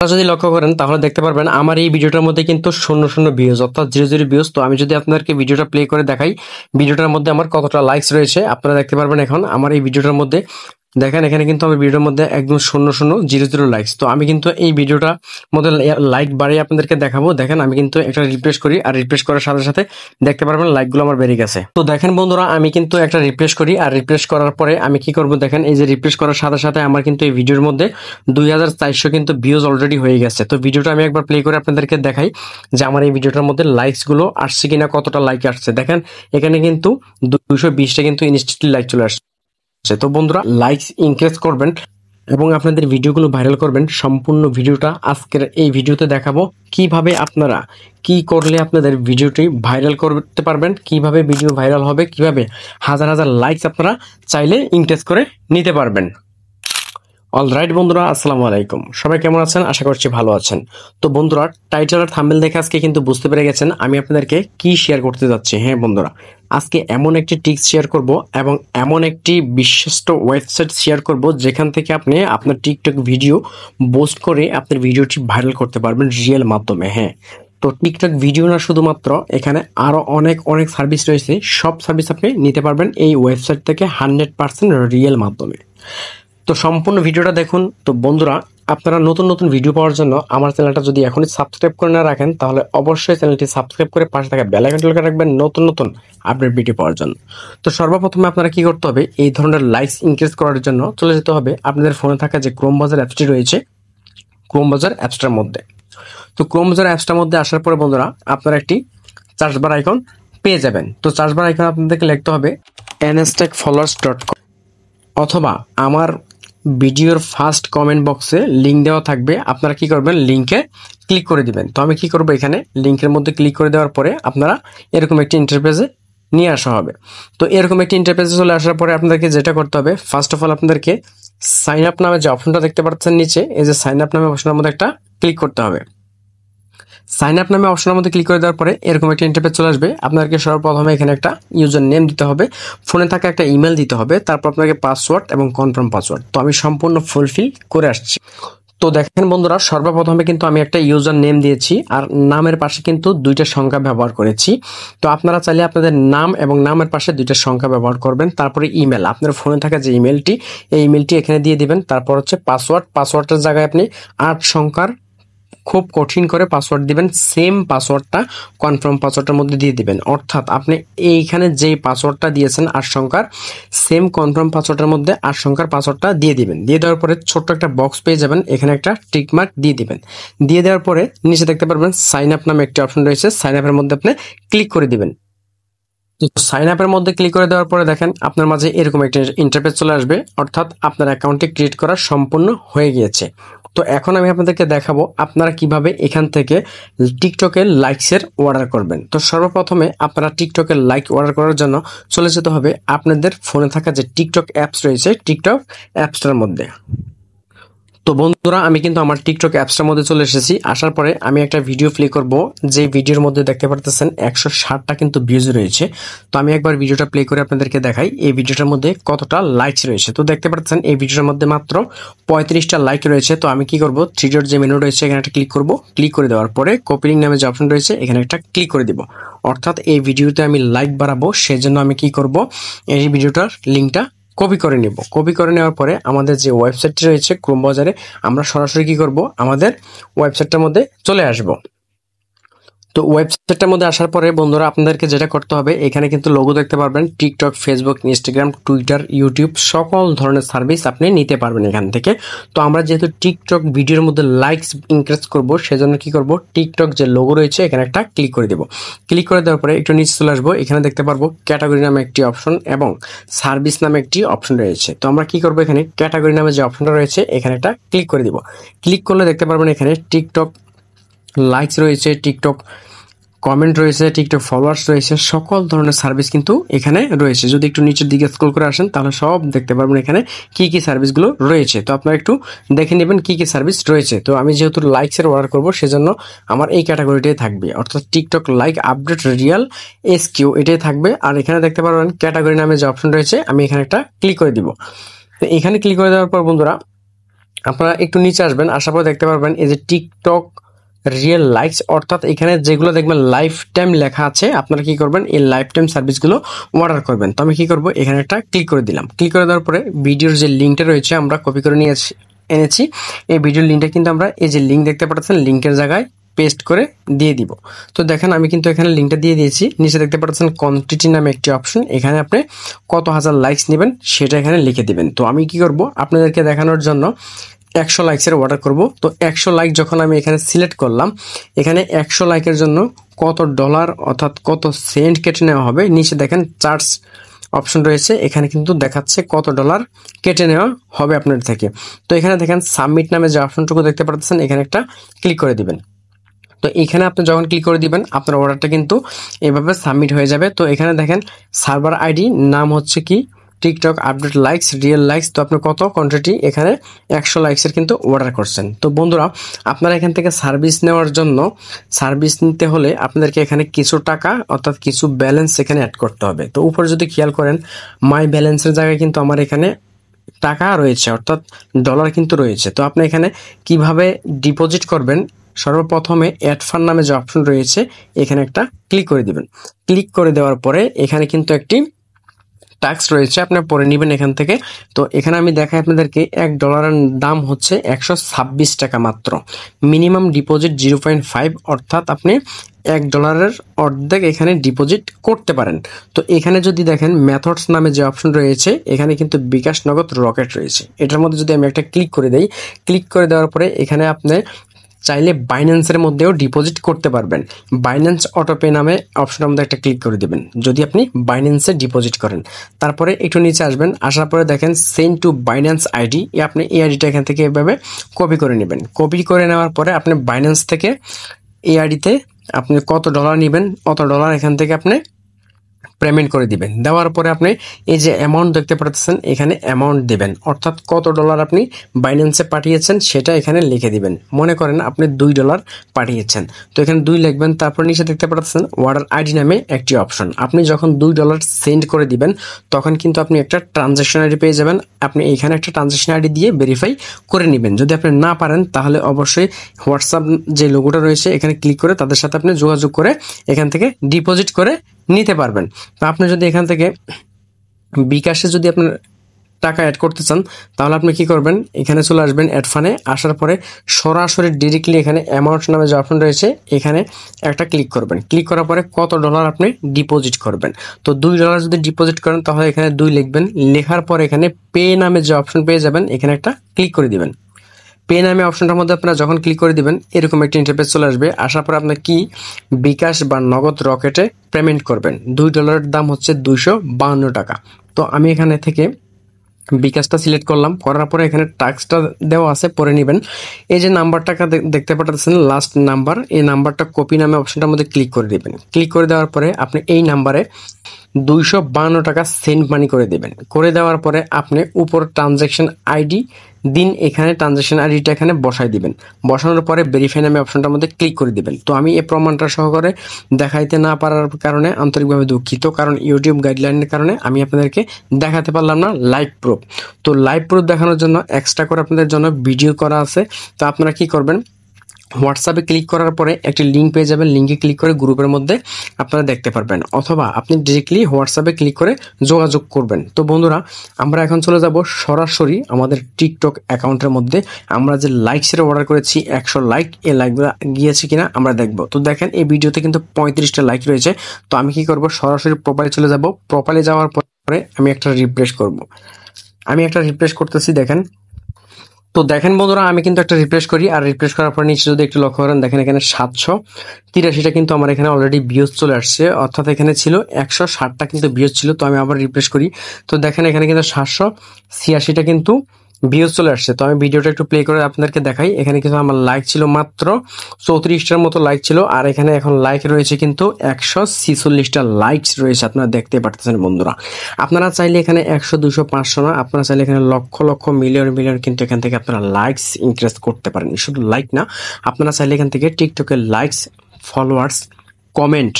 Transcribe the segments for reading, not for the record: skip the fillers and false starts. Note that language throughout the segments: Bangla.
যদি লক্ষ্য করেন তাহলে দেখতে পারবেন আমার এই ভিডিওটার মধ্যে কিন্তু শূন্য শূন্য ভিউজ অর্থাৎ 0 ভিউজ। তো আমি যদি আপনাদেরকে ভিডিওটা প্লে করে দেখাই ভিডিওটার মধ্যে আমার কতটা লাইকস রয়েছে আপনারা দেখতে পারবেন। এখন আমার এই ভিডিওটার মধ্যে দেখেন এখানে কিন্তু আমার ভিডিওর মধ্যে একদম 0 লাইকস। তো আমি কিন্তু এই ভিডিওটা মধ্যে লাইক বাড়িয়ে আপনাদেরকে দেখাবো। দেখেন আমি কিন্তু একটা রিফ্রেশ করি আর রিফ্রেশ করার সাথে সাথে দেখতে পারবেন লাইকগুলো আমার বেড়ে গেছে। তো দেখেন বন্ধুরা আমি কিন্তু একটা রিফ্রেশ করি আর রিফ্রেশ করার পরে আমি কি করব দেখেন এই যে রিফ্রেশ করার সাথে সাথে আমার কিন্তু এই ভিডিওর মধ্যে 2400 কিন্তু ভিউজ অলরেডি হয়ে গেছে। তো ভিডিওটা আমি একবার প্লে করে আপনাদেরকে দেখাই যে আমার এই ভিডিওটার মধ্যে লাইকস গুলো আসছে কিনা, কতটা লাইক আসছে। দেখেন এখানে কিন্তু 220টা কিন্তু ইনস্ট্যান্টলি লাইক চলে আসছে। তো বন্ধুরা লাইকস ইনক্রিজ করবেন এবং আপনাদের ভিডিওগুলো ভাইরাল করবেন। সম্পূর্ণ ভিডিওটা আজকের এই ভিডিওতে দেখাবো কিভাবে আপনারা কি করলে আপনাদের ভিডিওটি ভাইরাল করতে পারবেন, কিভাবে ভিডিও ভাইরাল হবে, কিভাবে হাজার হাজার লাইকস আপনারা চাইলে ইনক্রিজ করে নিতে পারবেন। অলরাইট বন্ধুরা, আসসালামু আলাইকুম। সবাই কেমন আছেন? আশা করছি ভালো আছেন। তো বন্ধুরা টাইটেল আর থাম্বনেল দেখে আজকে কিন্তু বুঝতে পেরে গেছেন আমি আপনাদেরকে কি শেয়ার করতে যাচ্ছি। হ্যাঁ বন্ধুরা, আজকে এমন একটি টিপস শেয়ার করব এবং এমন একটি বিশ্বস্ত ওয়েবসাইট শেয়ার করব যেখান থেকে আপনি আপনার টিকটক ভিডিও পোস্ট করে আপনার ভিডিওটি ভাইরাল করতে পারবেন রিয়েল মাধ্যমে। হ্যাঁ, তো টিকটক ভিডিও না শুধুমাত্র, এখানে আরো অনেক অনেক সার্ভিস রয়েছে। সব সার্ভিস আপনি নিতে পারবেন এই ওয়েবসাইট থেকে 100% রিয়েল মাধ্যমে। তো সম্পূর্ণ ভিডিওটা দেখুন। তো বন্ধুরা আপনারা নতুন নতুন ভিডিও পাওয়ার জন্য আমার চ্যানেলটা যদি এখনই সাবস্ক্রাইব করে না রাখেন তাহলে অবশ্যই চ্যানেলটি সাবস্ক্রাইব করে পাশে থাকা বেল আইকনটি করে রাখবেন নতুন নতুন আপডেট ভিডিও পাওয়ার জন্য। তো সর্বপ্রথমে আপনারা কি করতে হবে, এই ধরনের লাইকস ইনক্রিজ করার জন্য চলে যেতে হবে আপনাদের ফোনে থাকা যে ক্রোম ব্রাউজার অ্যাপসটি রয়েছে, ক্রোম ব্রাউজার অ্যাপসটার মধ্যে। তো ক্রোম ব্রাউজার অ্যাপসটার মধ্যে আসার পরে বন্ধুরা আপনারা একটি সার্চ বার আইকন পেয়ে যাবেন। তো সার্চ বার আইকন আপনাদেরকে লিখতে হবে nstechfollowers.com অথবা আমার ভিডিওর ফার্স্ট কমেন্ট বক্সে লিঙ্ক দেওয়া থাকবে। আপনারা কি করবেন, লিঙ্কে ক্লিক করে দিবেন। তো আমি কি করব, এখানে লিঙ্কের মধ্যে ক্লিক করে দেওয়ার পরে আপনারা এরকম একটি ইন্টারফেসে নিয়ে আসা হবে। তো এরকম একটি ইন্টারফেসে চলে আসার পরে আপনাদেরকে যেটা করতে হবে, ফার্স্ট অফ অল আপনাদেরকে সাইন আপ নামে যে অপশনটা দেখতে পাচ্ছেন নিচে, এই যে সাইন আপ নামে অপশনের মধ্যে একটা ক্লিক করতে হবে। সাইন আপ নামে অপশনের মধ্যে ক্লিক করে দেওয়ার পরে এরকম একটা ইন্টারফেস চলে আসবে। আপনাকে সর্বপ্রথমে এখানে একটা ইউজার নেম দিতে হবে, ফোনে থাকা একটা ইমেল দিতে হবে, তারপর আপনাকে পাসওয়ার্ড এবং কনফার্ম পাসওয়ার্ড। তো আমি সম্পূর্ণ ফুলফিল করে আসছি। তো দেখেন বন্ধুরা সর্বপ্রথমে কিন্তু আমি একটা ইউজার নেম দিয়েছি আর নামের পাশে কিন্তু 2টা সংখ্যা ব্যবহার করেছি। তো আপনারা চাইলে আপনাদের নাম এবং নামের পাশে 2টা সংখ্যা ব্যবহার করবেন। তারপরে ইমেল, আপনার ফোনে থাকা যে ইমেলটি, এই ইমেলটি এখানে দিয়ে দিবেন। তারপর হচ্ছে পাসওয়ার্ড, পাসওয়ার্ডের জায়গায় আপনি 8 সংখ্যার খুব কঠিন করে পাসওয়ার্ড দিবেন। সেম পাসওয়ার্ডটা কনফার্ম পাসওয়ার্ডের মধ্যে দিয়ে দিবেন। অর্থাৎ আপনি এইখানে যেই পাসওয়ার্ডটা দিয়েছেন 8 সংখ্যার, সেম কনফার্ম পাসওয়ার্ডের মধ্যে 8 সংখ্যার পাসওয়ার্ডটা দিয়ে দিবেন। দিয়ে দেওয়ার পরে ছোট্ট একটা বক্স পেয়ে যাবেন, এখানে একটা টিক মার্ক দিয়ে দিবেন। দিয়ে দেওয়ার পরে নিচে দেখতে পারবেন সাইন আপ নামে একটি অপশন রয়েছে, সাইন আপের মধ্যে আপনি ক্লিক করে দিবেন। তো সাইন আপের মধ্যে ক্লিক করে দেওয়ার পরে দেখেন আপনার মাঝে এরকম একটা ইন্টারফেস চলে আসবে, অর্থাৎ আপনার অ্যাকাউন্টটি ক্রিয়েট করা সম্পূর্ণ হয়ে গিয়েছে। তো এখন আমি আপনাদেরকে দেখাবো আপনারা কিভাবে এখান থেকে টিকটকের লাইকসের অর্ডার করবেন। তো সর্বপ্রথমে আপনারা টিকটকের লাইক অর্ডার করার জন্য চলে যেতে হবে আপনাদের ফোনে থাকা যে টিকটক অ্যাপস রয়েছে, টিকটক অ্যাপসটার মধ্যে। তো বন্ধুরা আমি কিন্তু আমার টিকটক অ্যাপসটার মধ্যে চলে এসেছি। আসার পরে আমি একটা ভিডিও প্লে করব, যে ভিডিওর মধ্যে দেখতে পারতেছেন 160টা কিন্তু ভিউজ রয়েছে। তো আমি একবার ভিডিওটা প্লে করে আপনাদেরকে দেখাই এই ভিডিওটার মধ্যে কতটা লাইকস রয়েছে। তো দেখতে পাচ্ছেন এই ভিডিওটার মধ্যে মাত্র 35টা লাইক রয়েছে। তো আমি কি করব, থ্রি ডট যে মেনু রয়েছে এখানে একটা ক্লিক করব। ক্লিক করে দেওয়ার পরে কপি লিঙ্ক নামে যে অপশন রয়েছে এখানে একটা ক্লিক করে দিব। অর্থাৎ এই ভিডিওতে আমি লাইক বাড়াবো, সেজন্য আমি কি করব, এই ভিডিওটার লিঙ্কটা কপি করে নেব। কপি করে নেওয়ার পরে আমাদের যে ওয়েবসাইটটি রয়েছে ক্রোম ব্রাউজারে, আমরা সরাসরি কি করব, আমাদের ওয়েবসাইটটার মধ্যে চলে আসব। তো ওয়েবসাইটটার মধ্যে আসার পরে বন্ধুরা আপনাদেরকে যেটা করতে হবে, এখানে কিন্তু লোগো দেখতে পারবেন, TikTok, Facebook, Instagram, Twitter, YouTube সকল ধরনের সার্ভিস আপনি নিতে পারবেন এখান থেকে। তো আমরা যেহেতু টিকটক ভিডিওর মধ্যে লাইকস ইনক্রিজ করব, সেজন্য কি করব, টিকটক যে লোগো রয়েছে এখানে একটা ক্লিক করে দেব। ক্লিক করে দেওয়ার পরে একটু নিচে চলে আসবো, এখানে দেখতে পারবো ক্যাটাগরি নামে একটি অপশন এবং সার্ভিস নামে একটি অপশন রয়েছে। তো আমরা কি করব, এখানে ক্যাটাগরি নামে যে অপশনটা রয়েছে এখানে একটা ক্লিক করে দিব। ক্লিক করলে দেখতে পারবেন এখানে টিকটক লাইকস রয়েছে, টিকটক কমেন্ট রয়েছে, টিকটক ফলোয়ার্স রয়েছে, সকল ধরনের সার্ভিস কিন্তু এখানে রয়েছে। যদি একটু নিচের দিকে স্ক্রল করে আসেন তাহলে সব দেখতে পারবেন এখানে কি কি সার্ভিসগুলো রয়েছে। তো আপনারা একটু দেখে নেবেন কি কি সার্ভিস রয়েছে। তো আমি যেহেতু লাইকসের অর্ডার করব সেজন্য আমার এই ক্যাটাগরিটাই থাকবে, অর্থাৎ TikTok like update real SQ এটাই থাকবে। আর এখানে দেখতে পারবেন ক্যাটাগরি নামে যে অপশন রয়েছে, আমি এখানে একটা ক্লিক করে দিব। তো এখানে ক্লিক করে দেওয়ার পর বন্ধুরা আপনারা একটু নিচে আসবেন, আসার পর দেখতে পারবেন এই যে টিকটক রিয়েল লাইকস, অর্থাৎ এখানে যেগুলো দেখবেন লাইফ টাইম লেখা আছে, আপনারা কি করবেন এই লাইফ টাইম সার্ভিসগুলো অর্ডার করবেন। তো আমি কি করব, এখানে একটা ক্লিক করে দিলাম। ক্লিক করে দেওয়ার পরে ভিডিওর যে লিঙ্কটা রয়েছে আমরা কপি করে নিয়ে এনেছি, এই ভিডিওর লিঙ্কটা কিন্তু আমরা এই যে লিঙ্ক দেখতে পাচ্ছেন লিঙ্কের জায়গায় পেস্ট করে দিয়ে দিব। তো দেখেন আমি কিন্তু এখানে লিঙ্কটা দিয়ে দিয়েছি। নিচে দেখতে পাচ্ছেন কোয়ান্টিটি নামে একটি অপশন, এখানে আপনি কত হাজার লাইকস নেবেন সেটা এখানে লিখে দিবেন। তো আমি কি করব, আপনাদেরকে দেখানোর জন্য 100 লাইকসের অর্ডার করব। তো 100 লাইক যখন আমি এখানে সিলেক্ট করলাম, এখানে 100 লাইকের জন্য কত ডলার অর্থাৎ কত সেন্ট কেটে নেওয়া হবে, নিচে দেখেন চার্জ অপশন রয়েছে, এখানে কিন্তু দেখাচ্ছে কত ডলার কেটে নেওয়া হবে আপনার থেকে। তো এখানে দেখেন সাবমিট নামে যে অপশনটুকু দেখতে পাচ্ছেন, এখানে একটা ক্লিক করে দিবেন। তো এখানে আপনি যখন ক্লিক করে দিবেন আপনার অর্ডারটা কিন্তু এভাবে সাবমিট হয়ে যাবে। তো এখানে দেখেন সার্ভার আইডি নাম হচ্ছে কি TikTok update likes real likes. তো আপনি কত কোয়ান্টিটি এখানে 100 লাইকসের কিন্তু অর্ডার করছেন। তো বন্ধুরা আপনারা এখান থেকে সার্ভিস নেওয়ার জন্য, সার্ভিস নিতে হলে আপনাদেরকে এখানে কিছু টাকা অর্থাৎ কিছু ব্যালেন্স এখানে অ্যাড করতে হবে। তো উপরে যদি খেয়াল করেন মাই ব্যালেন্সের জায়গায় কিন্তু আমার এখানে টাকা রয়েছে অর্থাৎ ডলার কিন্তু রয়েছে। তো আপনি এখানে কিভাবে ডিপোজিট করবেন, সর্বপ্রথমে অ্যাড ফান্ড নামে যে অপশন রয়েছে এখানে একটা ক্লিক করে দিবেন। ক্লিক করে দেওয়ার পরে এখানে কিন্তু একটি ট্যাক্স রয়েছে, আপনি পরে নেবেন এখান থেকে। তো এখানে আমি দেখাই আপনাদেরকে $1 দাম হচ্ছে 126 টাকা মাত্র। মিনিমাম ডিপোজিট 0.5, অর্থাৎ আপনি $1 অর্ধেক এখানে ডিপোজিট করতে পারেন। তো এখানে যদি দেখেন মেথডস নামে যে অপশন রয়েছে এখানে কিন্তু বিকাশ নগদ রকেট রয়েছে, এটার মধ্যে যদি আমি একটা ক্লিক করে দেই, ক্লিক করে দেওয়ার পরে এখানে আপনি চাইলে বাইন্যান্সের মধ্যেও ডিপোজিট করতে পারবেন। বাইন্যান্স অটোপে নামে অপশনের মধ্যে একটা ক্লিক করে দিবেন যদি আপনি বাইন্যান্সে ডিপোজিট করেন। তারপরে একটু নিচে আসবেন, আসার পরে দেখেন সেন্ড টু বাইন্যান্স আইডি, আপনি এই আইডিটা এখান থেকে এভাবে কপি করে নেবেন। কপি করে নেওয়ার পরে আপনি বাইন্যান্স থেকে এই আইডিতে আপনি কত ডলার নেবেন অত ডলার এখান থেকে আপনি পেমেন্ট করে দিবেন। দেওয়ার পরে আপনি এই যে অ্যামাউন্ট দেখতে পাচ্ছেন এখানে অ্যামাউন্ট দিবেন, অর্থাৎ কত ডলার আপনি বাইন্যান্সে পাঠিয়েছেন সেটা এখানে লিখে দিবেন। মনে করেন আপনি $2 পাঠিয়েছেন, তো এখানে 2 লিখবেন। তারপর নিচে দেখতে পাচ্ছেন অর্ডার আইডি নামে একটি অপশন, আপনি যখন $2 সেন্ড করে দিবেন তখন কিন্তু আপনি একটা ট্রানজ্যাকশন আইডি পেয়ে যাবেন। আপনি এখানে একটা ট্রানজ্যাকশন আইডি দিয়ে ভেরিফাই করে নেবেন। যদি আপনি না পারেন তাহলে অবশ্যই হোয়াটসঅ্যাপ যে লোগোটা রয়েছে এখানে ক্লিক করে তাদের সাথে আপনি যোগাযোগ করে এখান থেকে ডিপোজিট করে নিতে পারবেন। তো আপনি যদি এখান থেকে বিকাশে যদি আপনার টাকা অ্যাড করতে চান তাহলে আপনি কি করবেন, এখানে চলে আসবেন অ্যাড ফানে, আসার পরে সরাসরি ডিরেক্টলি এখানে অ্যামাউন্ট নামে যে অপশন রয়েছে এখানে একটা ক্লিক করবেন। ক্লিক করার পরে কত ডলার আপনি ডিপোজিট করবেন। তো $2 যদি ডিপোজিট করেন তাহলে এখানে 2 লিখবেন। লেখার পরে এখানে পে নামে যে অপশন পেয়ে যাবেন এখানে একটা ক্লিক করে দিবেন। পে নামে অপশনটার মধ্যে আপনারা যখন ক্লিক করে দিবেন এরকম একটা ইন্টারফেস চলে আসবে। আসার পর আপনার কি বিকাশ বা নগদ রকেটে পেমেন্ট করবেন। $2 দাম হচ্ছে 252 টাকা। তো আমি এখানে থেকে বিকাশটা সিলেক্ট করলাম, করার পরে এখানে ট্যাক্সটা দেওয়া আছে পরে নেবেন। এই যে নাম্বারটাকে দেখতে পাচ্ছেন লাস্ট নাম্বার, এই নাম্বারটা কপি নামে অপশনটার মধ্যে ক্লিক করে দিবেন। ক্লিক করে দেওয়ার পরে আপনি এই নাম্বারে 252 টাকা সেন্ড মানি করে দেবেন। করে দেওয়ার পরে আপনি উপর ট্রানজ্যাকশন আইডি দিন, এখানে ট্রানজ্যাকশন আইডিটা এখানে বসাই দিবেন। বসানোর পরে ভেরিফাই নামে অপশনটার মধ্যে ক্লিক করে দিবেন। তো আমি এই প্রমাণটা সহকারে দেখাইতে না পারার কারণে আন্তরিকভাবে দুঃখিত, কারণ ইউটিউব গাইডলাইনের কারণে আমি আপনাদেরকে দেখাতে পারলাম না লাইভ প্রুফ। তো লাইভ প্রুফ দেখানোর জন্য এক্সট্রা করে আপনাদের জন্য ভিডিও করা আছে। তো আপনারা কি করবেন, হোয়াটসঅ্যাপে ক্লিক করার পরে একটি লিঙ্ক পেয়ে যাবেন, লিঙ্কে ক্লিক করে গ্রুপের মধ্যে আপনারা দেখতে পারবেন, অথবা আপনি ডিরেক্টলি হোয়াটসঅ্যাপে ক্লিক করে যোগাযোগ করবেন। তো বন্ধুরা আমরা এখন চলে যাব সরাসরি আমাদের টিকটক অ্যাকাউন্টের মধ্যে। আমরা যে লাইকসের অর্ডার করেছি 100 লাইক, এই লাইকগুলো গিয়েছে কিনা আমরা দেখব। তো দেখেন এই ভিডিওতে কিন্তু 35টা লাইক রয়েছে। তো আমি কি করব, সরাসরি প্রোফাইলে চলে যাব। প্রোফাইলে যাওয়ার পরে আমি একটা রিফ্রেশ করব। আমি একটা রিফ্রেশ করতেছি, দেখেন। তো দেখেন বন্ধুরা আমি কিন্তু একটা রিফ্রেশ করি, আর রিফ্রেশ করার পর নিচে যদি একটু লক্ষ্য করেন দেখেন এখানে 783টা কিন্তু আমার এখানে অলরেডি ভিউজ চলে আসছে, অর্থাৎ এখানে ছিল 160টা কিন্তু ভিউজ ছিল। তো আমি আবার রিফ্রেশ করি, তো দেখেন এখানে কিন্তু 786টা কিন্তু ভিউজ চলে আসছে। তো আমি ভিডিওটা একটু প্লে করে আপনাদেরকে দেখাই। এখানে কিন্তু আমার লাইক ছিল মাত্র 34টার মতো লাইক ছিল, আর এখানে এখন লাইক রয়েছে কিন্তু 146টা লাইকস রয়েছে, আপনারা দেখতে পাচ্ছেন বন্ধুরা। আপনারা চাইলে এখানে 100, 200, 500 না, আপনারা চাইলে এখানে লক্ষ লক্ষ মিলিয়ন মিলিয়ন কিন্তু এখান থেকে আপনারা লাইকস ইনক্রিজ করতে পারেন। শুধু লাইক না, আপনারা চাইলে এখান থেকে টিকটকের লাইকস, ফলোয়ার্স, কমেন্ট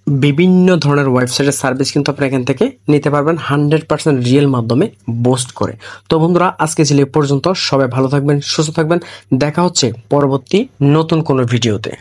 বিভিন্ন ধরনের ওয়েবসাইটের সার্ভিস কিন্তু আপনি এখান থেকে নিতে পারবেন 100% রিয়েল মাধ্যমে বুস্ট করে। তো বন্ধুরা, আজকে ছিল এই পর্যন্ত। সবাই ভালো থাকবেন, সুস্থ থাকবেন। দেখা হচ্ছে পরবর্তী নতুন কোনো ভিডিওতে।